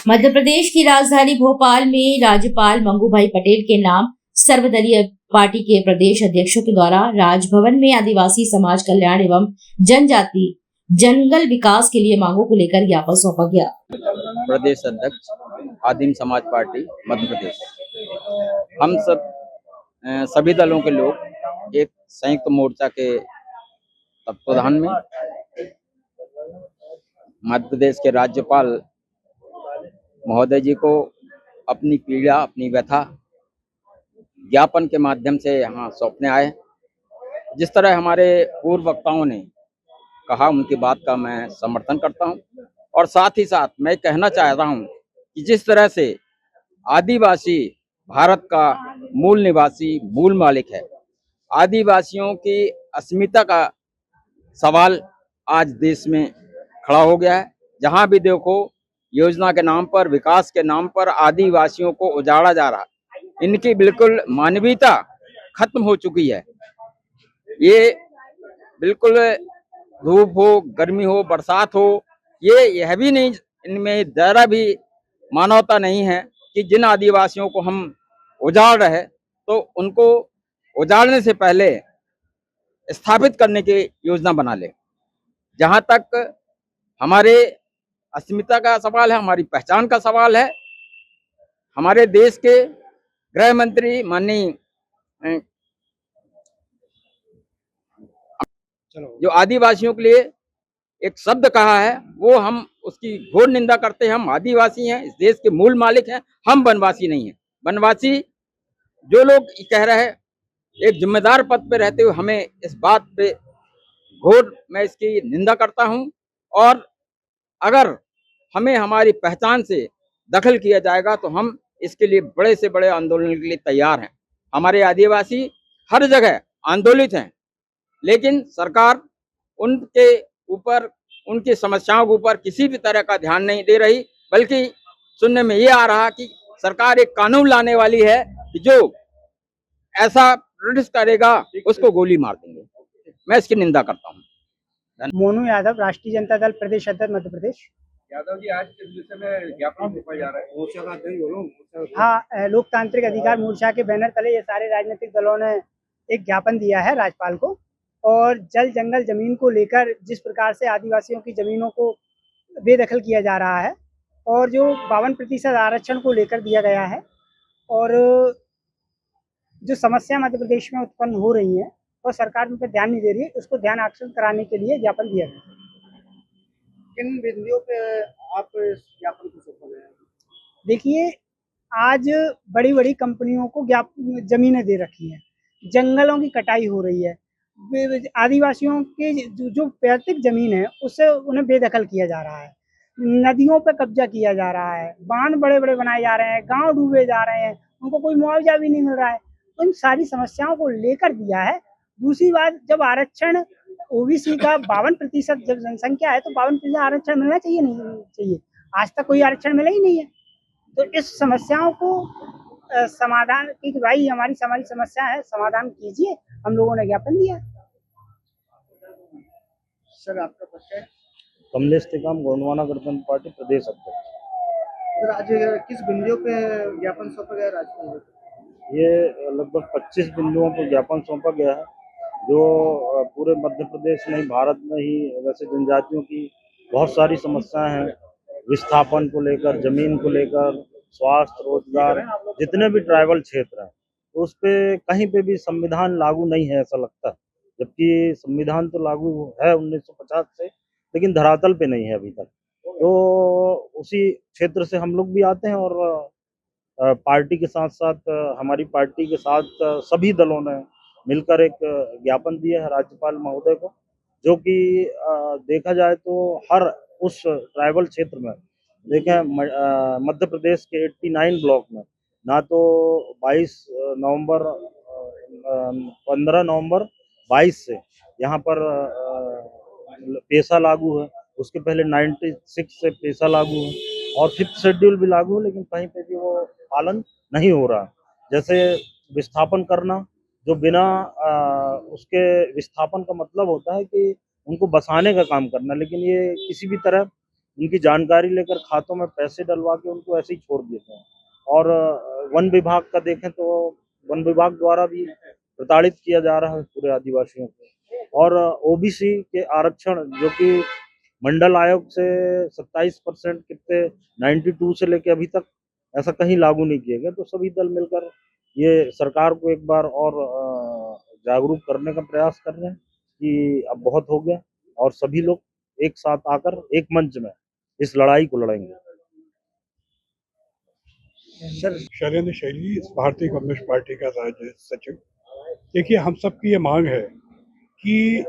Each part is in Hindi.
मध्य प्रदेश की राजधानी भोपाल में राज्यपाल मंगूभाई पटेल के नाम सर्वदलीय पार्टी के प्रदेश अध्यक्षों के द्वारा राजभवन में आदिवासी समाज कल्याण एवं जनजाति जंगल विकास के लिए मांगों को लेकर ज्ञापन सौंपा गया। प्रदेश अध्यक्ष आदिम समाज पार्टी मध्य प्रदेश, हम सभी दलों के लोग एक संयुक्त मोर्चा के तत्वाधान में मध्य प्रदेश के राज्यपाल महोदय जी को अपनी पीड़ा, अपनी व्यथा ज्ञापन के माध्यम से यहाँ सौंपने आए। जिस तरह हमारे पूर्व वक्ताओं ने कहा, उनकी बात का मैं समर्थन करता हूँ और साथ ही साथ मैं कहना चाहता हूँ कि जिस तरह से आदिवासी भारत का मूल निवासी, मूल मालिक है, आदिवासियों की अस्मिता का सवाल आज देश में खड़ा हो गया है। जहाँ भी देखो योजना के नाम पर, विकास के नाम पर आदिवासियों को उजाड़ा जा रहा है। इनकी बिल्कुल मानवीयता खत्म हो चुकी है। ये बिल्कुल धूप हो, गर्मी हो, बरसात हो, यह भी नहीं, इनमें जरा भी मानवता नहीं है कि जिन आदिवासियों को हम उजाड़ रहे तो उनको उजाड़ने से पहले स्थापित करने की योजना बना ले। जहां तक हमारे अस्मिता का सवाल है, हमारी पहचान का सवाल है, हमारे देश के गृह मंत्री माननीय जो आदिवासियों के लिए एक शब्द कहा है, वो हम उसकी घोर निंदा करते हैं। हम आदिवासी हैं, इस देश के मूल मालिक हैं, हम वनवासी नहीं हैं। वनवासी जो लोग कह रहे हैं, एक जिम्मेदार पद पे रहते हुए हमें इस बात पे घोर मैं इसकी निंदा करता हूं। और अगर हमें हमारी पहचान से दखल किया जाएगा तो हम इसके लिए बड़े से बड़े आंदोलन के लिए तैयार हैं। हमारे आदिवासी हर जगह आंदोलित हैं, लेकिन सरकार उनके ऊपर, उनकी समस्याओं के ऊपर किसी भी तरह का ध्यान नहीं दे रही, बल्कि सुनने में ये आ रहा कि सरकार एक कानून लाने वाली है कि जो ऐसा प्रोटेस्ट करेगा उसको गोली मार देंगे। मैं इसकी निंदा करता हूँ। मोनू यादव, राष्ट्रीय जनता दल प्रदेश अध्यक्ष मध्य प्रदेश। यादव जी, आज किस विषय में ज्ञापन सौंपा जा रहा है? मोर्चा का अध्यक्ष बोलो। हाँ, लोकतांत्रिक अधिकार मोर्चा के बैनर तले ये सारे राजनीतिक दलों ने एक ज्ञापन दिया है राज्यपाल को, और जल जंगल जमीन को लेकर जिस प्रकार से आदिवासियों की जमीनों को बेदखल किया जा रहा है और जो 52% आरक्षण को लेकर दिया गया है, और जो समस्या मध्य प्रदेश में उत्पन्न हो रही है और सरकार उन पर ध्यान नहीं दे रही है, उसको ध्यान आकर्षण कराने के लिए ज्ञापन दिया गया। किन बिंदुओं पे आप इस ज्ञापन को सौंपा गया है? देखिए, आज बड़ी बड़ी कंपनियों को जमीनें दे रखी हैं, जंगलों की कटाई हो रही है, आदिवासियों के जो पैतृक जमीन है उससे उन्हें बेदखल किया जा रहा है, नदियों पर कब्जा किया जा रहा है, बांध बड़े बड़े बनाए जा रहे हैं, गांव डूबे जा रहे हैं, उनको कोई मुआवजा भी नहीं मिल रहा है। तो इन सारी समस्याओं को लेकर दिया है। दूसरी बात, जब आरक्षण ओबीसी का 52% जब जनसंख्या है तो 52% आरक्षण मिलना चाहिए, नहीं चाहिए? आज तक कोई आरक्षण मिला ही नहीं है। तो इस समस्याओं को समाधान की, भाई हमारी समस्या है, समाधान कीजिए। हम लोगों ने ज्ञापन दिया। सर, आपका परिचय? कमलेश टेकाम, गोंडवाना गणतंत्र पार्टी प्रदेश अध्यक्ष। सर, आज किस बिंदुओं पे ज्ञापन सौंपा गया राज्यपाल को? ये लगभग 25 बिंदुओं पर ज्ञापन सौंपा गया है, जो पूरे मध्य प्रदेश में ही, भारत में ही वैसे जनजातियों की बहुत सारी समस्याएं हैं। विस्थापन को लेकर, जमीन को लेकर, स्वास्थ्य, रोजगार, जितने भी ट्राइबल क्षेत्र हैं, तो उस पर कहीं पे भी संविधान लागू नहीं है ऐसा लगता है। जबकि संविधान तो लागू है 1950 से, लेकिन धरातल पे नहीं है अभी तक। तो उसी क्षेत्र से हम लोग भी आते हैं और पार्टी के साथ साथ, हमारी पार्टी के साथ सभी दलों ने मिलकर एक ज्ञापन दिया है राज्यपाल महोदय को, जो कि देखा जाए तो हर उस ट्राइबल क्षेत्र में देखें, मध्य प्रदेश के 89 ब्लॉक में ना तो 15 नवंबर 22 से यहाँ पर पेशा लागू है। उसके पहले 96 से पेशा लागू है और 5th शेड्यूल भी लागू है, लेकिन कहीं पे भी वो पालन नहीं हो रहा। जैसे विस्थापन करना, जो बिना उसके विस्थापन का मतलब होता है कि उनको बसाने का काम करना, लेकिन ये किसी भी तरह उनकी जानकारी लेकर खातों में पैसे डलवा के उनको ऐसे ही छोड़ देते हैं। और वन विभाग का देखें तो वन विभाग द्वारा भी प्रताड़ित किया जा रहा है पूरे आदिवासियों को। और ओबीसी के आरक्षण जो कि मंडल आयोग से 27% कितने 92 से लेके अभी तक ऐसा कहीं लागू नहीं किए गए। तो सभी दल मिलकर ये सरकार को एक बार और जागरूक करने का प्रयास कर रहे हैं कि अब बहुत हो गया और सभी लोग एक साथ आकर एक मंच में इस लड़ाई को लड़ेंगे। सर शैलेंद्र शैली भारतीय कम्युनिस्ट पार्टी का राज्य सचिव। देखिए, हम सबकी ये मांग है कि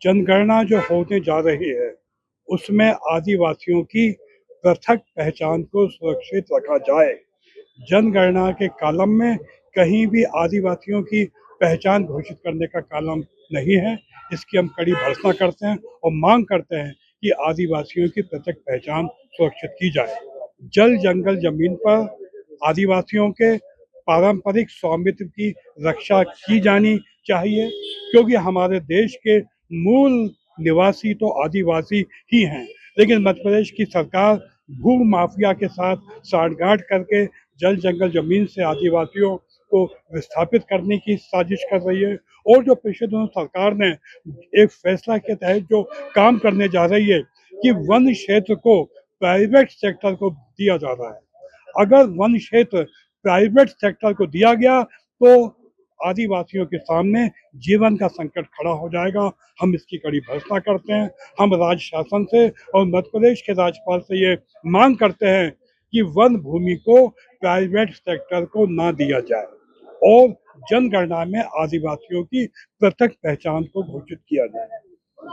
जनगणना जो होने जा रही है उसमें आदिवासियों की पृथक पहचान को सुरक्षित रखा जाए। जनगणना के कॉलम में कहीं भी आदिवासियों की पहचान घोषित करने का कॉलम नहीं है। इसकी हम कड़ी भर्त्सना करते हैं और मांग करते हैं कि आदिवासियों की पृथक पहचान सुरक्षित की जाए। जल जंगल जमीन पर आदिवासियों के पारंपरिक स्वामित्व की रक्षा की जानी चाहिए, क्योंकि हमारे देश के मूल निवासी तो आदिवासी ही हैं। लेकिन मध्य प्रदेश की सरकार भू माफिया के साथ सांठगांठ करके जल जंगल जमीन से आदिवासियों को विस्थापित करने की साजिश कर रही है। और जो पिछले दिनों सरकार ने एक फैसला के तहत जो काम करने जा रही है कि वन क्षेत्र को प्राइवेट सेक्टर को दिया जा रहा है। अगर वन क्षेत्र प्राइवेट सेक्टर को दिया गया तो आदिवासियों के सामने जीवन का संकट खड़ा हो जाएगा। हम इसकी कड़ी भर्त्सना करते हैं। हम राज्य शासन से और मध्य प्रदेश के राज्यपाल से ये मांग करते हैं कि वन भूमि को प्राइवेट सेक्टर को ना दिया जाए और जनगणना में आदिवासियों की पृथक पहचान को घोषित किया जाए।